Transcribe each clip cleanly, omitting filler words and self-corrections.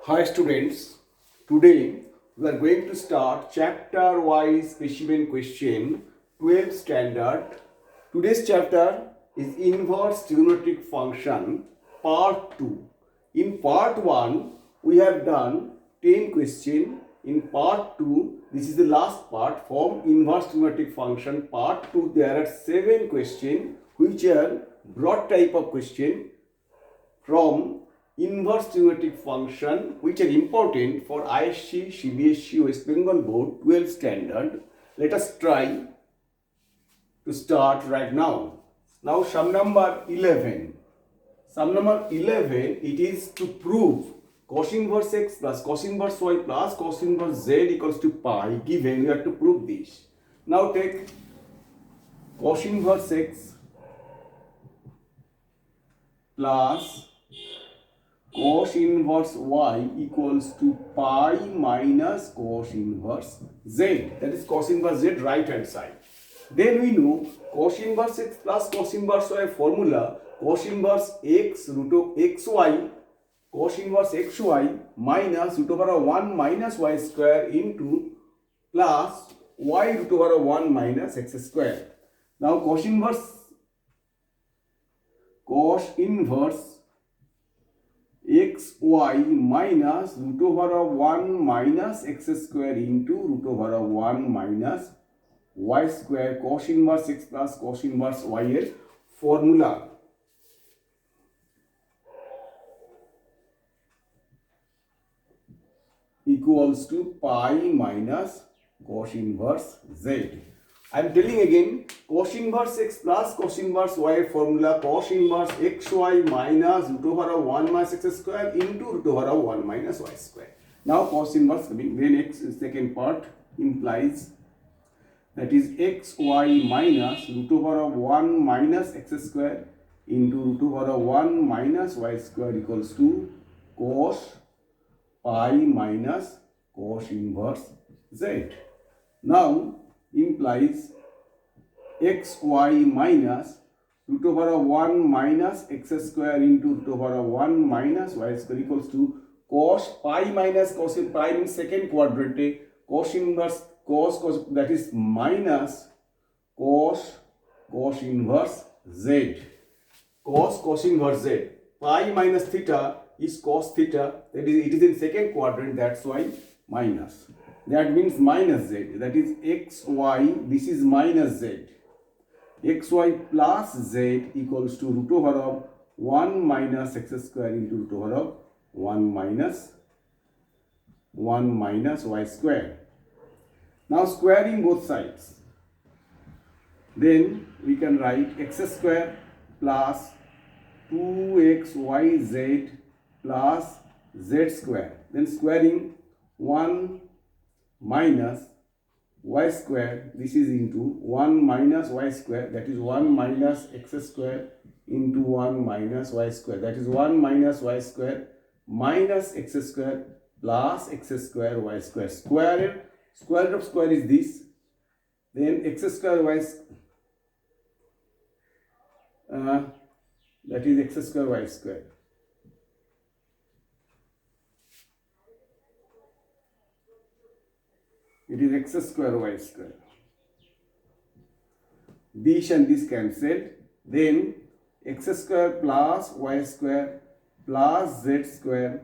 Hi students, today we are going to start chapter wise specimen question 12 standard. Today's chapter is inverse trigonometric function part 2. In part 1 we have done 10 questions. In part 2 this is the last part from inverse trigonometric function part 2. There are 7 questions which are broad type of question from inverse trigonometric function which are important for ISC, CBSE, West Bengal Board 12 standard. Let us try to start right now. Now sum number 11. Sum number 11, it is to prove cos inverse x plus cos inverse y plus cos inverse z equals to pi given. We have to prove this. Now take cos inverse x plus cos inverse y equals to pi minus cos inverse z. That is cos inverse z right hand side. Then we know cos inverse x plus cos inverse y formula cos inverse x root of xy cos inverse xy minus root over 1 minus y square into plus y root over 1 minus x square. Now cos inverse xy minus root over 1 minus x square into root over 1 minus y square cos inverse x plus cos inverse y এর formula equals to pi minus cos inverse z. I am telling again, cos inverse x plus cos inverse y formula cos inverse xy minus root over 1 minus x square into root over 1 minus y square. Now cos inverse coming, then x second part implies that is xy minus root over 1 minus x square into root over 1 minus y square equals to cos pi minus cos inverse z. Now implies xy minus root over 1 minus x square into root over 1 minus y square equals to cos pi minus cos. Pi means second quadrant, cos inverse cos that is minus cos inverse z. Cos inverse z. Pi minus theta is cos theta, that is it is in second quadrant, that's why minus. That means minus z, that is xy, this is minus z. Xy plus z equals to root over of 1 minus x square into root over of 1 minus y square. Now squaring both sides, then we can write x square plus 2xyz plus z square, then squaring 1 minus y square, this is into 1 minus y square, that is 1 minus x square into 1 minus y square, that is 1 minus y square minus x square plus x square y square. Square root of square is this, then x square y that is x square y square. It is x square y square. This and this cancelled. Then x square plus y square plus z square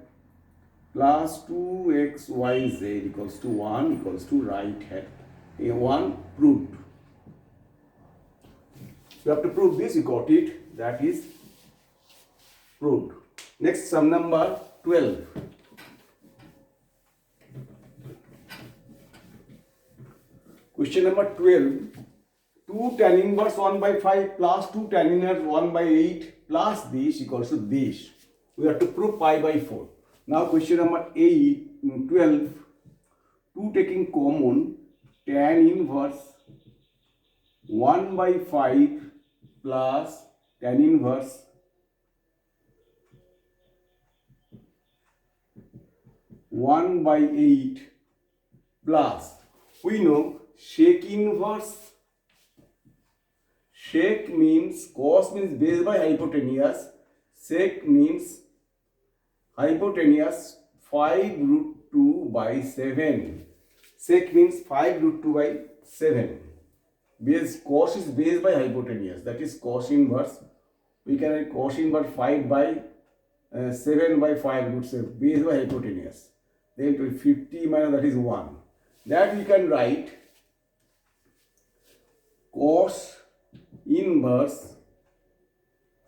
plus 2xyz equals to 1 equals to right hand. 1 proved. You have to prove this, you got it, that is proved. Next, sum number 12. Question number 12. 2 tan inverse 1 by 5 plus 2 tan inverse 1 by 8 plus this equals to this. We have to prove pi by 4. Now question number 12. 2 taking common, tan inverse 1 by 5 plus tan inverse 1 by 8 plus, we know sec inverse, sec means cos means base by hypotenuse, sec means hypotenuse 5 root 2 by 7. Sec means 5 root 2 by 7. Base cos is base by hypotenuse, that is cos inverse. We can write cos inverse 5 by 7 by 5 root 7, base by hypotenuse. Then 50 minus, that is 1. That we can write cos inverse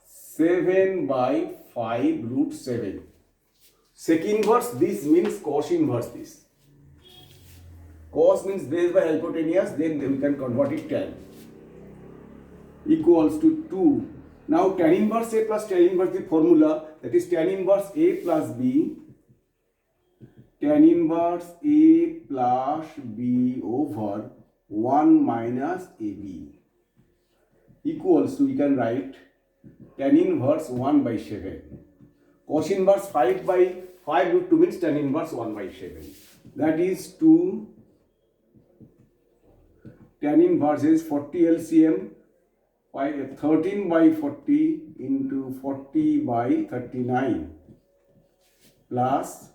7 by 5 root 7. Sec inverse this means cos inverse this. Cos means base by hypotenuse, then we can convert it tan. Equals to 2. Now tan inverse A plus tan inverse the formula, that is tan inverse A plus B. Tan inverse A plus B over 1 minus AB equals to, we can write tan inverse 1 by 7. Cos inverse 5 by 5 root 2 means tan inverse 1 by 7. That is 2. Tan inverse is 40 LCM, 13 by 40 into 40 by 39 plus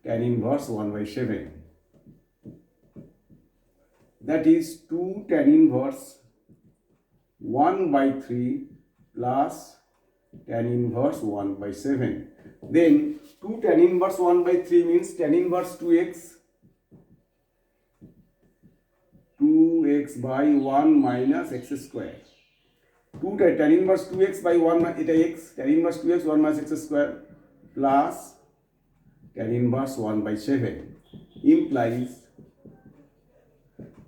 tan inverse 1 by 7. That is 2 tan inverse 1 by 3 plus tan inverse 1 by 7. Then 2 tan inverse 1 by 3 means tan inverse 2x by 1 minus x square. 2 tan inverse 2x by 1 it x, tan inverse 2x 1 minus x square plus tan inverse 1 by 7 implies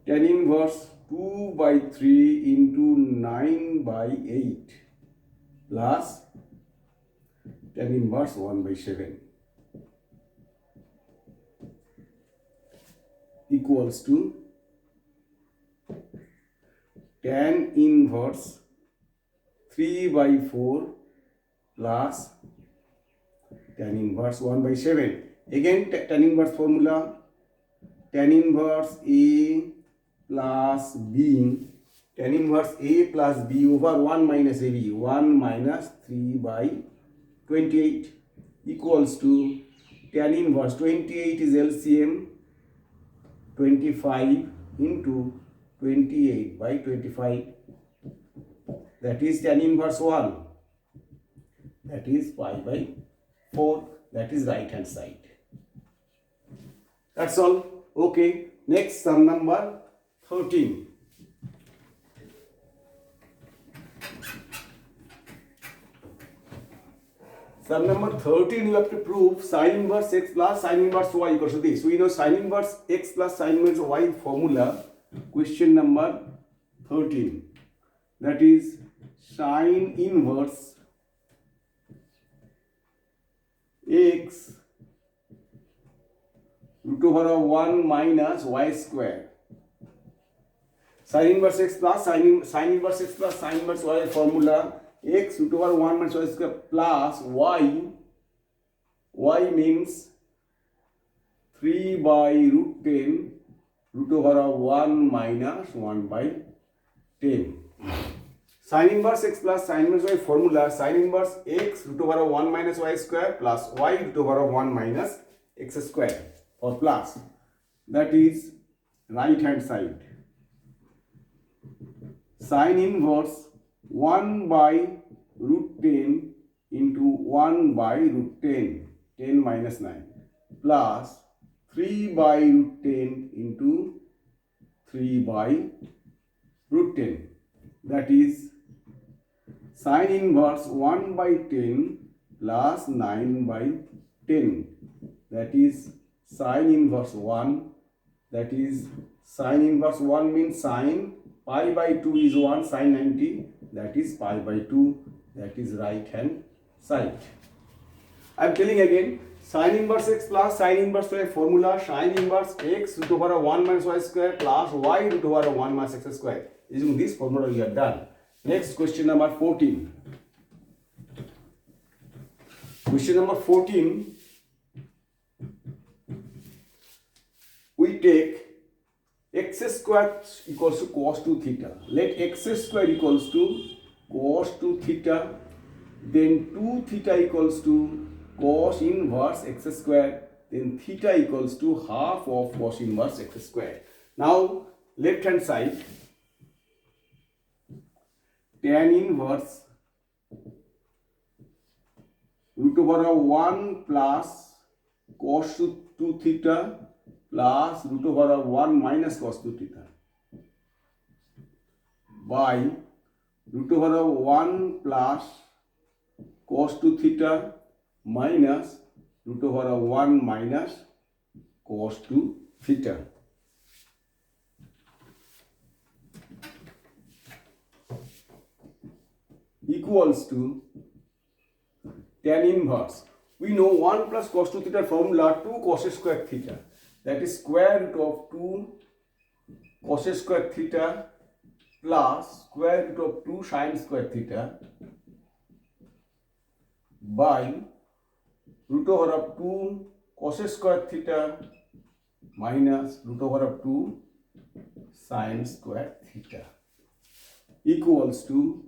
tan inverse 2 by 3 into 9 by 8 plus tan inverse 1 by 7 equals to tan inverse 3 by 4 plus tan inverse 1 by 7. Again tan inverse formula, tan inverse A plus B, tan inverse A plus B over 1 minus AB, 1 minus 3 by 28 equals to tan inverse 28 is LCM 25 into 28 by 25, that is tan inverse 1, that is pi by 4, that is right hand side. That's all. Okay, next sum number 13. Sum number 13, you have to prove sin inverse x plus sin inverse y equals to this. We know sin inverse x plus sin inverse y formula. Question number 13, that is sin inverse x root over of 1 minus y square. Sin inverse x plus sin inverse x plus sin inverse y formula, x root over 1 minus y square plus y means 3 by root 10 root over of 1 minus 1 by 10. Sin inverse x plus sin inverse y formula, sin inverse x root over of 1 minus y square plus y root over of 1 minus x square or plus, that is right hand side. Sin inverse 1 by root 10 into 1 by root 10, 10 minus 9 plus 3 by root 10 into 3 by root 10, that is sin inverse 1 by 10 plus 9 by 10, that is sin inverse 1, that is sin inverse 1 means sin, pi by 2 is 1, sin 90, that is pi by 2, that is right hand side. I am telling again, sin inverse x plus sin inverse y formula, sin inverse x root over 1 minus y square plus y root over 1 minus x square. Using this formula we are done. Next question number 14. Question number 14, we take x square equals to cos 2 theta. Let x square equals to cos 2 theta, then 2 theta equals to cos inverse x square, then theta equals to half of cos inverse x square. Now left hand side, tan inverse root over 1 plus cos 2 theta plus root over 1 minus cos 2 theta by root over 1 plus cos 2 theta minus root over 1 minus cos 2 theta. Equals to tan inverse. We know 1 plus cos 2 theta formula 2 cos square theta. That is square root of 2 cos square theta plus square root of 2 sin square theta by root over of 2 cos square theta minus root over of 2 sin square theta equals to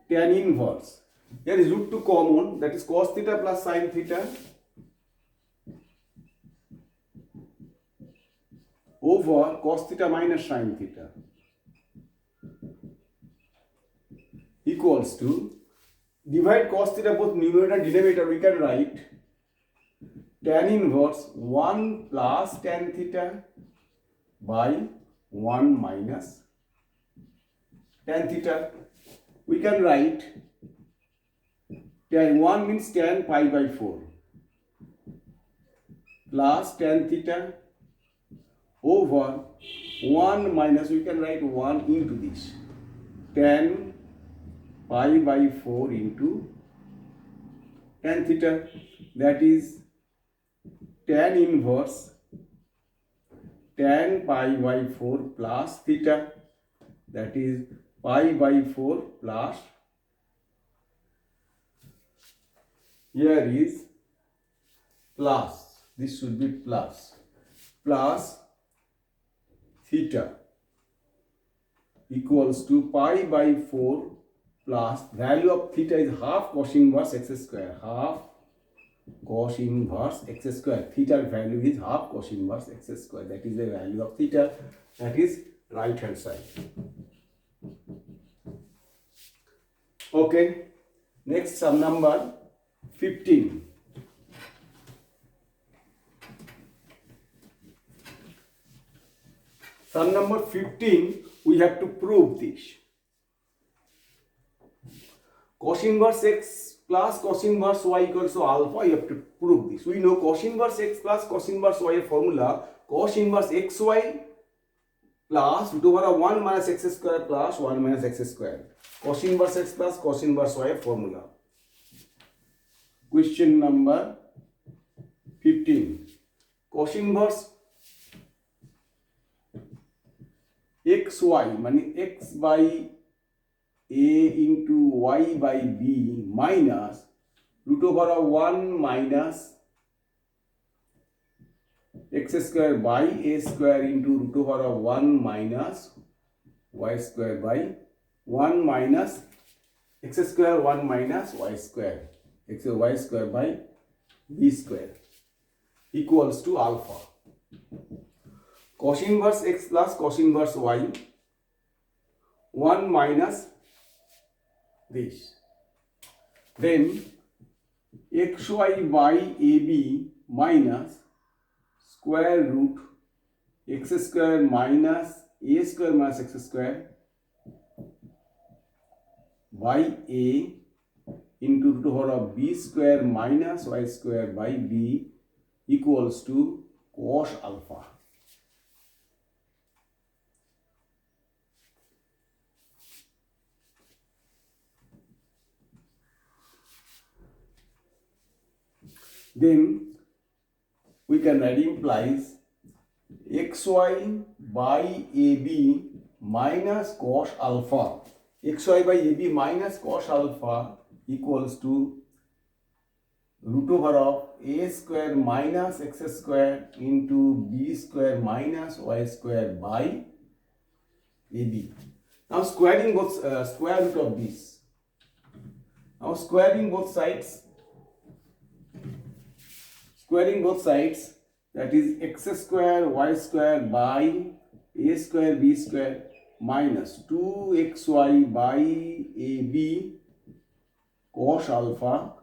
tan inverse. Here is root 2 common, that is cos theta plus sin theta over cos theta minus sin theta equals to, divide cos theta both numerator and denominator, we can write tan inverse 1 plus tan theta by 1 minus tan theta. We can write tan 1 means tan pi by 4 plus tan theta over 1 minus, we can write 1 into this, tan pi by 4 into tan theta, that is tan inverse tan pi by 4 plus theta, that is pi by 4 plus, here is plus, this should be plus theta equals to pi by 4 plus value of theta is half cos inverse x square, half cos inverse x square. Theta value is half cos inverse x square. That is the value of theta. That is right hand side. Okay. Next sum number 15. Sum number 15, we have to prove this. Cos inverse x plus cos inverse y equals to alpha, you have to prove this. We know cos inverse x plus cos inverse y formula, cos inverse xy plus root over 1 minus x square plus 1 minus x square. Cos inverse x plus cos inverse y formula. Question number 15. Cos inverse xy means x by a into y by b minus root over 1 minus x square by a square into root over 1 minus y square by 1 minus x square 1 minus y square, x y square by b square equals to alpha. Cos inverse x plus cos inverse y 1 minus this, then xy by ab minus square root x square minus a square minus x square by a into root over of b square minus y square by b equals to cos alpha. Then we can write implies xy by ab minus cos alpha, xy by ab minus cos alpha equals to root over of a square minus x square into b square minus y square by ab. Now squaring both square root of this. Now squaring both sides, squaring both sides, that is x square y square by a square b square minus 2xy by ab cos alpha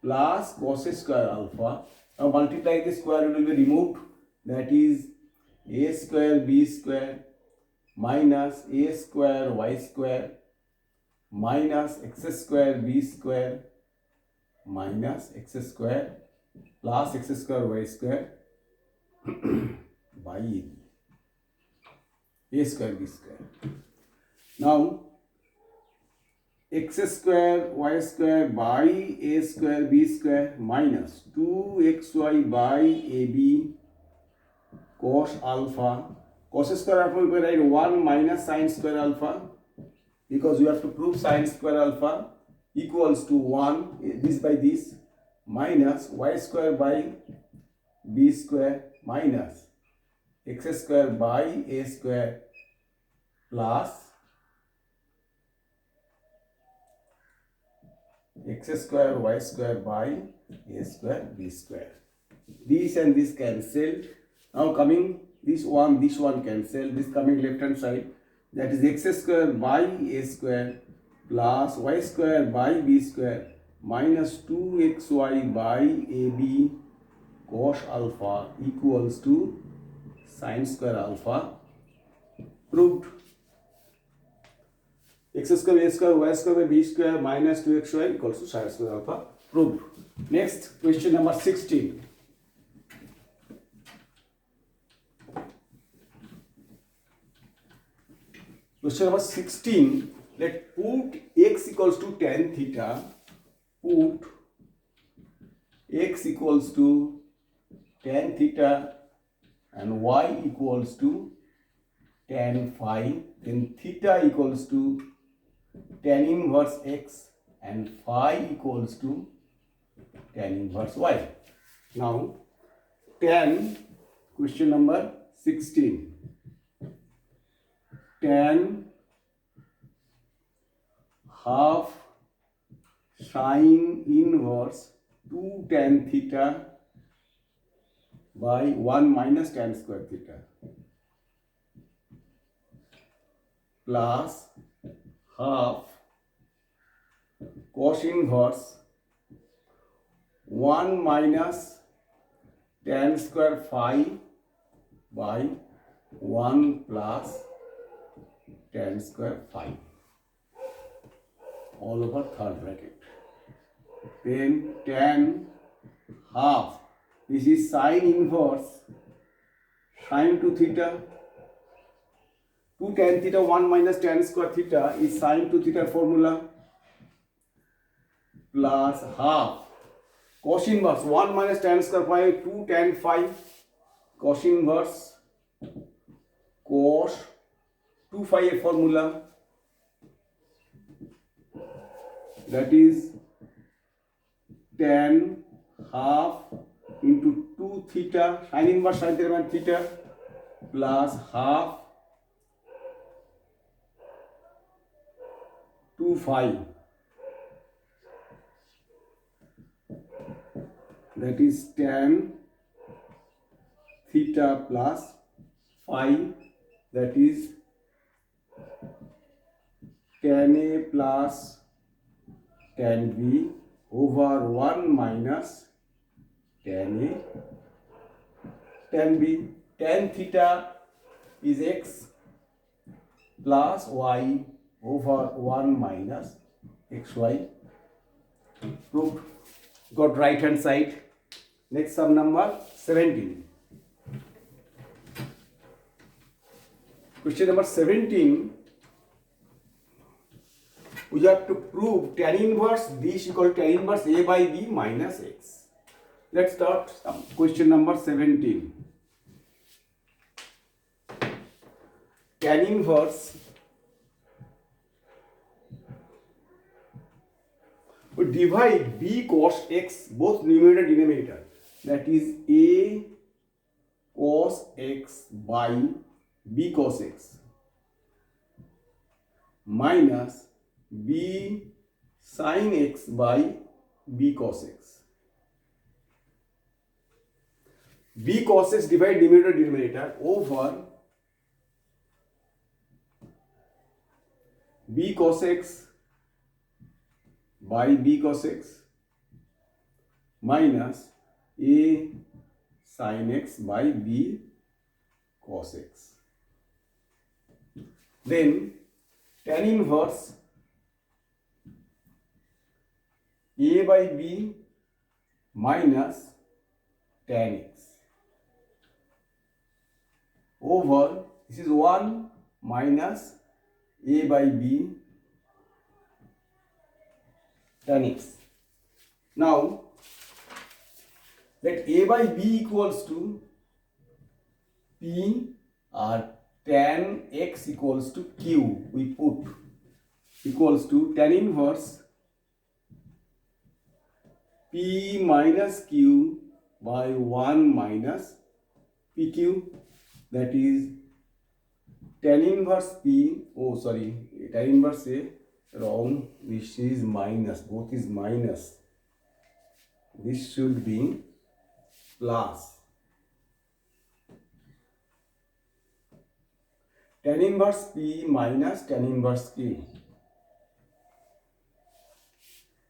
plus cos square alpha. Now multiply the square root will be removed, that is a square b square minus a square y square minus x square b square minus x square plus x square y square by a square b square. Now x square y square by a square b square minus 2xy by ab cos alpha. Cos square alpha we write 1 minus sin square alpha, because we have to prove sin square alpha equals to 1, this by this, minus y square by b square minus x square by a square plus x square y square by a square b square. This and this cancelled. Now coming this one cancel, this coming left hand side, that is x square by a square plus y square by b square minus 2xy by ab cos alpha equals to sin square alpha. Proved. X square a square y square by b square minus 2xy equals to sin square alpha. Proved. Next, question number 16. Question number 16, let put x equals to tan theta, put x equals to tan theta and y equals to tan phi, then theta equals to tan inverse x and phi equals to tan inverse y. Now tan, question number 16. Tan half sin inverse 2 tan theta by 1 minus tan square theta plus half cos inverse 1 minus tan square phi by 1 plus tan square phi all over third bracket. Then tan half, this is sin inverse sin 2 theta, 2 tan theta 1 minus tan square theta is sin 2 theta formula, plus half cos inverse 1 minus tan square phi 2 tan phi, cos inverse cos 2 phi a formula, that is tan half into 2 theta sin inverse sin theta by theta plus half 2 phi, that is tan theta plus phi, that is tan A plus tan B over 1 minus tan A tan B. Tan theta is x plus y over 1 minus xy. Proved. Got right hand side. Next sum number 17. Question number 17. We have to prove tan inverse b is equal to tan inverse a by b minus x. Let's start question number 17. Tan inverse, we divide b cos x, both numerator and denominator, that is a cos x by b cos x minus b sin x by b cos x. b cos x divide numerator denominator over b cos x by b cos x minus a sin x by b cos x. Then tan inverse a by b minus tan x over, this is 1 minus a by b tan x. Now let a by b equals to p or tan x equals to q. We put equals to tan inverse p minus q by 1 minus pq, that is tan inverse p, tan inverse a, wrong, this is minus, both is minus, this should be plus. Tan inverse p minus tan inverse q.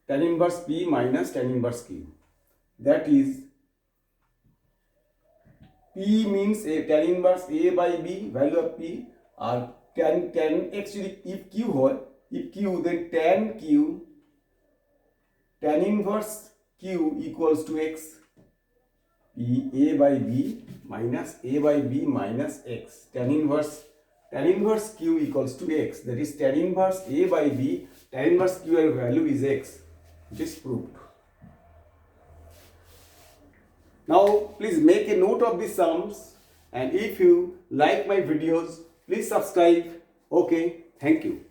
Tan inverse p minus tan inverse q. That is, p means a tan inverse a by b, value of p, or tan x if q હોય, if q, then tan q, tan inverse q equals to x. P a by b minus a by b minus x. Tan inverse q equals to x. That is tan inverse a by b, tan inverse q value is x. It is proved. Now please make a note of the sums, and if you like my videos, please subscribe. Okay, thank you.